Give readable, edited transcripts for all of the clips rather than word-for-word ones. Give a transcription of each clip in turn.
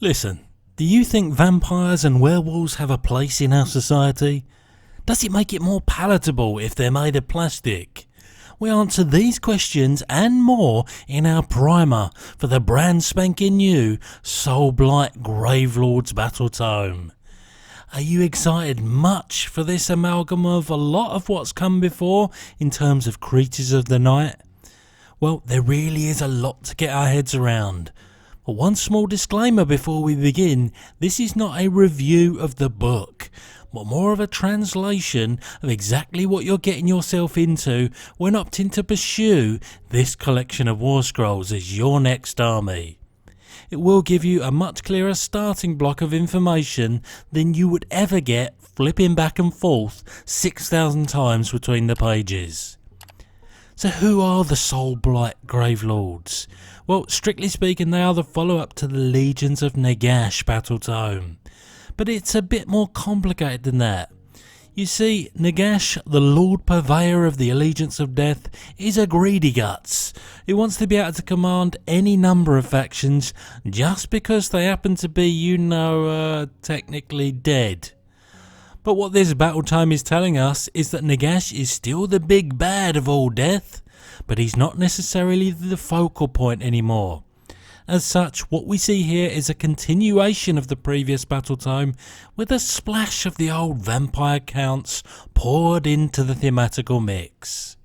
Listen, do you think vampires and werewolves have a place in our society? Does it make it more palatable if they're made of plastic? We answer these questions and more in our primer for the brand spanking new Soulblight Gravelords Battletome. Are you excited much for this amalgam of a lot of what's come before in terms of creatures of the night? Well, there really is a lot to get our heads around. But one small disclaimer before we begin, this is not a review of the book, but more of a translation of exactly what you're getting yourself into when opting to pursue this collection of war scrolls as your next army. It will give you a much clearer starting block of information than you would ever get flipping back and forth 6,000 times between the pages. So who are the Soulblight Gravelords? Well, strictly speaking, they are the follow-up to the Legions of Nagash Battletome. But it's a bit more complicated than that. You see, Nagash, the Lord Purveyor of the Allegiance of Death, is a greedy guts who wants to be able to command any number of factions just because they happen to be, technically dead. But what this Battletome is telling us is that Nagash is still the big bad of all death, but he's not necessarily the focal point anymore. As such, what we see here is a continuation of the previous Battletome with a splash of the old vampire counts poured into the thematical mix.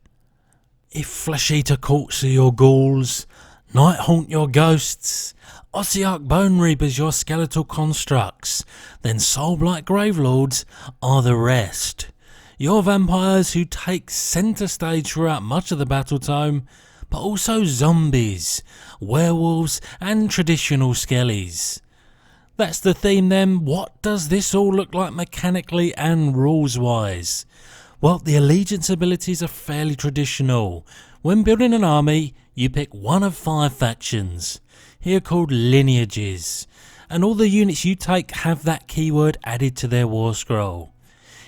If flesh-eater courts are your ghouls, night haunt your ghosts, Ossiarch bone reapers your skeletal constructs, then Soulblight Gravelords are the rest. Your vampires who take centre stage throughout much of the Battletome, but also zombies, werewolves and traditional skellies. That's the theme then. What does this all look like mechanically and rules wise? Well, the allegiance abilities are fairly traditional. When building an army, you pick one of 5 factions, here called Lineages, and all the units you take have that keyword added to their war scroll.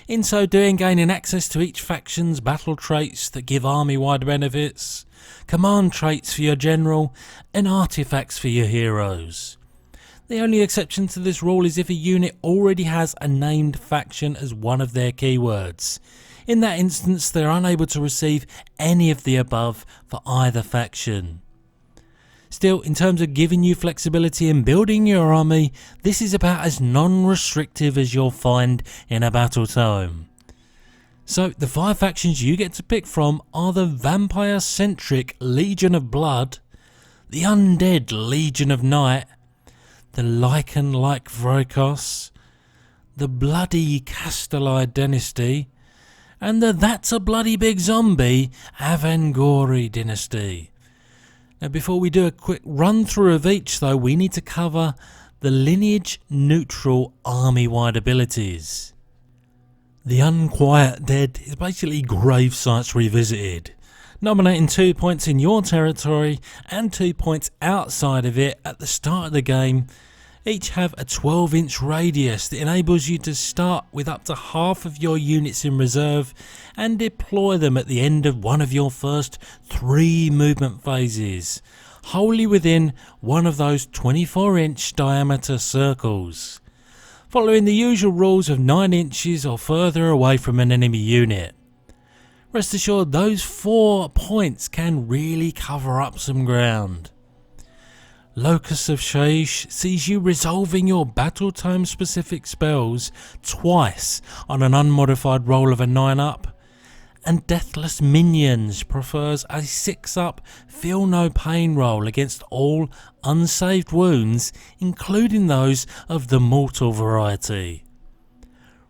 In so doing, gaining access to each faction's battle traits that give army-wide benefits, command traits for your general, and artifacts for your heroes. The only exception to this rule is if a unit already has a named faction as one of their keywords. In that instance, they're unable to receive any of the above for either faction. Still, in terms of giving you flexibility in building your army, this is about as non-restrictive as you'll find in a Battletome. So the 5 factions you get to pick from are the vampire-centric Legion of Blood, the Undead Legion of Night, the Lichen-like Vrokos, the Bloody Castelli Dynasty, and the That's a Bloody Big Zombie Avangori Dynasty. Now before we do a quick run through of each though, we need to cover the lineage neutral army-wide abilities. The Unquiet Dead is basically grave sites revisited, nominating 2 points in your territory and 2 points outside of it at the start of the game. Each have a 12-inch radius that enables you to start with up to half of your units in reserve and deploy them at the end of one of your first 3 movement phases, wholly within one of those 24-inch diameter circles, following the usual rules of 9 inches or further away from an enemy unit. Rest assured, those 4 points can really cover up some ground. Locus of Shaish sees you resolving your Battletome specific spells twice on an unmodified roll of a 9-up, and Deathless Minions prefers a 6-up Feel No Pain roll against all unsaved wounds, including those of the mortal variety.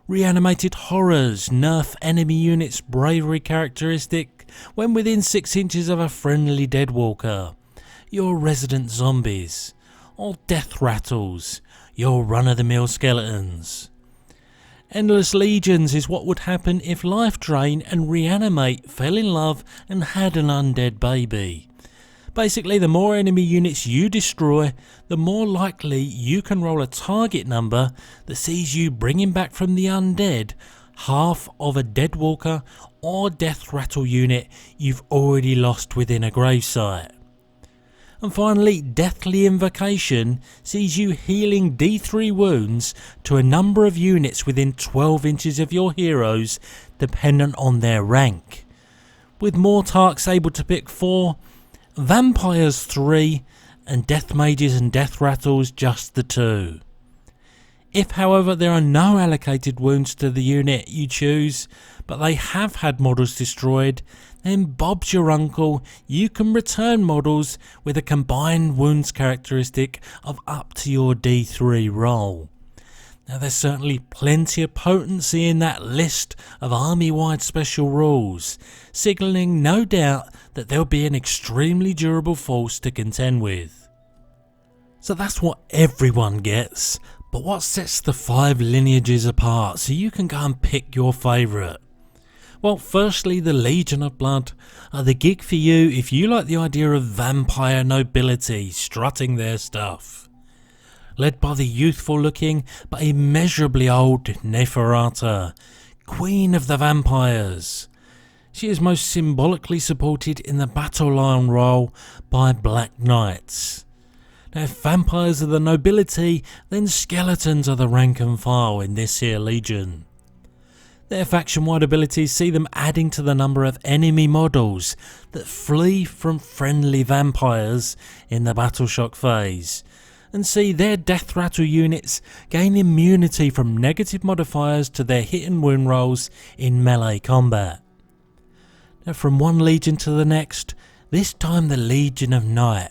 Reanimated Horrors nerf enemy units' bravery characteristic when within 6 inches of a friendly Deadwalker, your resident zombies, or Death Rattles, your run-of-the-mill skeletons. Endless Legions is what would happen if Life Drain and Reanimate fell in love and had an undead baby. Basically, the more enemy units you destroy, the more likely you can roll a target number that sees you bringing back from the undead half of a Deadwalker or Death Rattle unit you've already lost within a gravesite. And finally, Deathly Invocation sees you healing D3 wounds to a number of units within 12 inches of your heroes, dependent on their rank. With Mortarks able to pick 4, Vampires 3, and Death Mages and Death Rattles just the 2. If however there are no allocated wounds to the unit you choose, but they have had models destroyed, then Bob's your uncle, you can return models with a combined wounds characteristic of up to your D3 roll. Now there's certainly plenty of potency in that list of army-wide special rules, signalling no doubt that there'll be an extremely durable force to contend with. So that's what everyone gets, but what sets the 5 lineages apart so you can go and pick your favourite? Well, firstly, the Legion of Blood are the gig for you if you like the idea of vampire nobility strutting their stuff. Led by the youthful looking but immeasurably old Neferata, Queen of the Vampires. She is most symbolically supported in the battle line role by Black Knights. Now if vampires are the nobility, then skeletons are the rank and file in this here legion. Their faction-wide abilities see them adding to the number of enemy models that flee from friendly vampires in the battle shock phase, and see their death rattle units gain immunity from negative modifiers to their hit and wound rolls in melee combat. Now from one legion to the next, this time the Legion of Night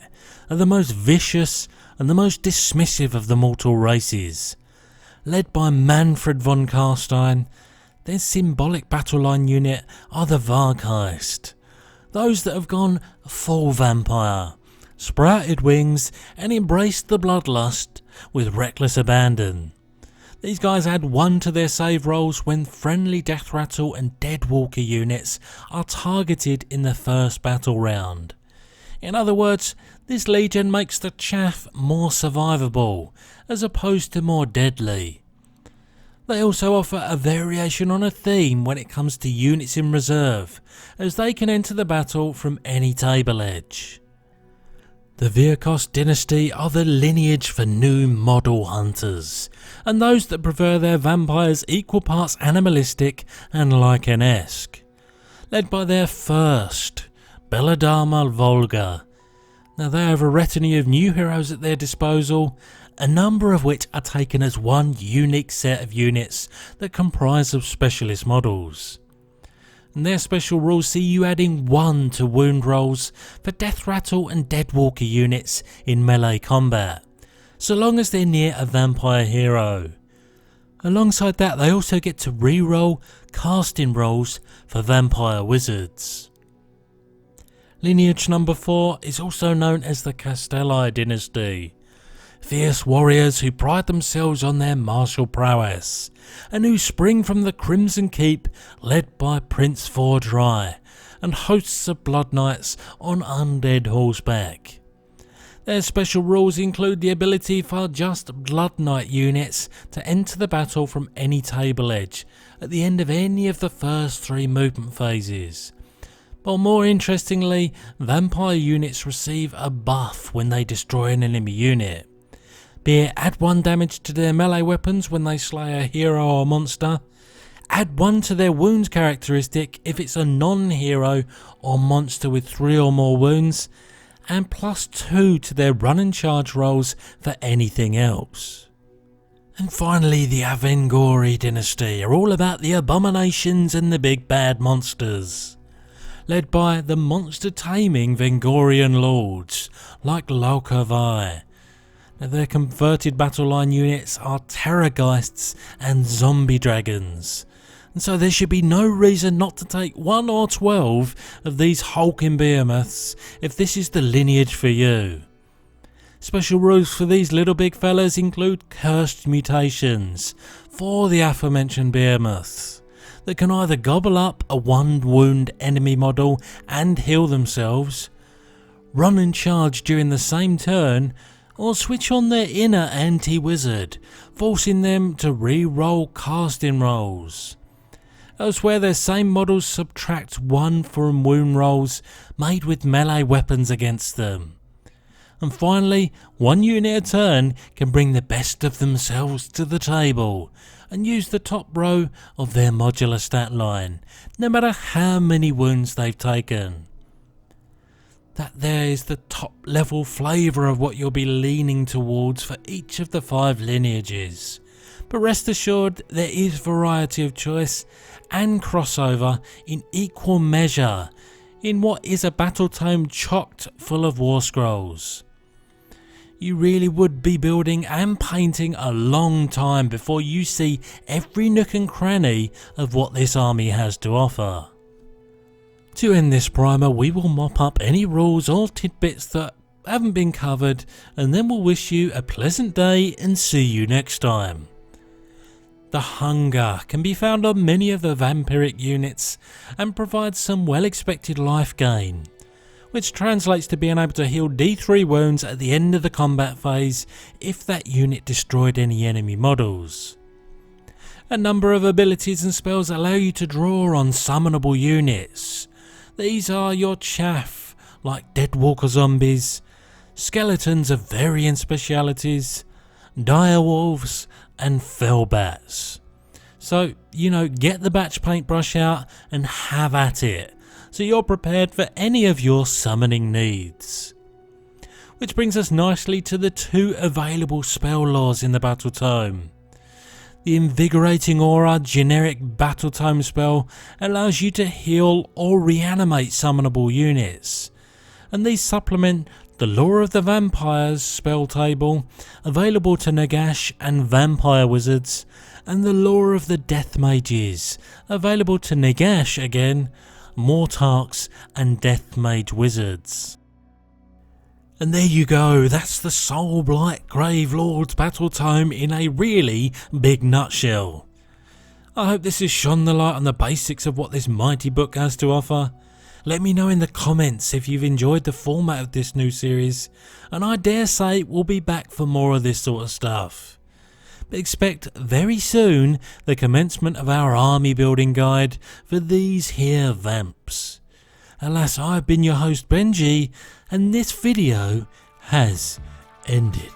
are the most vicious and the most dismissive of the mortal races. Led by Manfred von Carstein, their symbolic battle line unit are the Vargheist, those that have gone full vampire, sprouted wings and embraced the bloodlust with reckless abandon. These guys add 1 to their save rolls when friendly Death Rattle and Deadwalker units are targeted in the first battle round. In other words, this legion makes the chaff more survivable as opposed to more deadly. They also offer a variation on a theme when it comes to units in reserve, as they can enter the battle from any table edge. The Virkos dynasty are the lineage for new model hunters, and those that prefer their vampires equal parts animalistic and Lycanesque. Led by their first, Belladama Volga. Now they have a retinue of new heroes at their disposal, a number of which are taken as one unique set of units that comprise of specialist models. And their special rules see you adding 1 to wound rolls for Death Rattle and Deadwalker units in melee combat, so long as they're near a vampire hero. Alongside that, they also get to re-roll casting rolls for vampire wizards. Lineage number 4 is also known as the Castelli dynasty. Fierce warriors who pride themselves on their martial prowess, and who spring from the Crimson Keep led by Prince Vordry, and hosts of blood knights on undead horseback. Their special rules include the ability for just blood knight units to enter the battle from any table edge at the end of any of the first 3 movement phases. But more interestingly, vampire units receive a buff when they destroy an enemy unit. Be it add 1 damage to their melee weapons when they slay a hero or monster, add 1 to their wounds characteristic if it's a non-hero or monster with 3 or more wounds, and plus 2 to their run and charge rolls for anything else. And finally, the Avengori dynasty are all about the abominations and the big bad monsters. Led by the monster taming Vengorian lords like Laukovai. Now their converted battle line units are Terrorgeists and Zombie Dragons, and so there should be no reason not to take 1 or 12 of these hulking behemoths if this is the lineage for you. Special rules for these little big fellas include cursed mutations for the aforementioned behemoths that can either gobble up a 1 wound enemy model and heal themselves, run and charge during the same turn, or switch on their inner anti-wizard, forcing them to re-roll casting rolls. Elsewhere, their same models subtract 1 from wound rolls made with melee weapons against them. And finally, one unit a turn can bring the best of themselves to the table and use the top row of their modular stat line, no matter how many wounds they've taken. That there is the top level flavour of what you'll be leaning towards for each of the 5 lineages. But rest assured, there is variety of choice and crossover in equal measure in what is a Battletome chocked full of war scrolls. You really would be building and painting a long time before you see every nook and cranny of what this army has to offer. To end this primer, we will mop up any rules or tidbits that haven't been covered, and then we'll wish you a pleasant day and see you next time. The hunger can be found on many of the vampiric units and provides some well expected life gain, which translates to being able to heal D3 wounds at the end of the combat phase if that unit destroyed any enemy models. A number of abilities and spells allow you to draw on summonable units. These are your chaff like Deadwalker zombies, skeletons of varying specialities, direwolves and fellbats. So, get the batch paintbrush out and have at it, so you're prepared for any of your summoning needs. Which brings us nicely to the 2 available spell laws in the Battletome. The Invigorating Aura generic Battletome spell allows you to heal or reanimate summonable units, and these supplement the Lore of the Vampires spell table, available to Nagash and Vampire Wizards, and the Lore of the Death Mages, available to Nagash again, Mortarks and Death Mage Wizards. And there you go, that's the Soulblight Gravelords Battletome in a really big nutshell. I hope this has shone the light on the basics of what this mighty book has to offer. Let me know in the comments if you've enjoyed the format of this new series, and I dare say we'll be back for more of this sort of stuff. But expect very soon the commencement of our army building guide for these here vamps. Alas, I've been your host Benji, and this video has ended.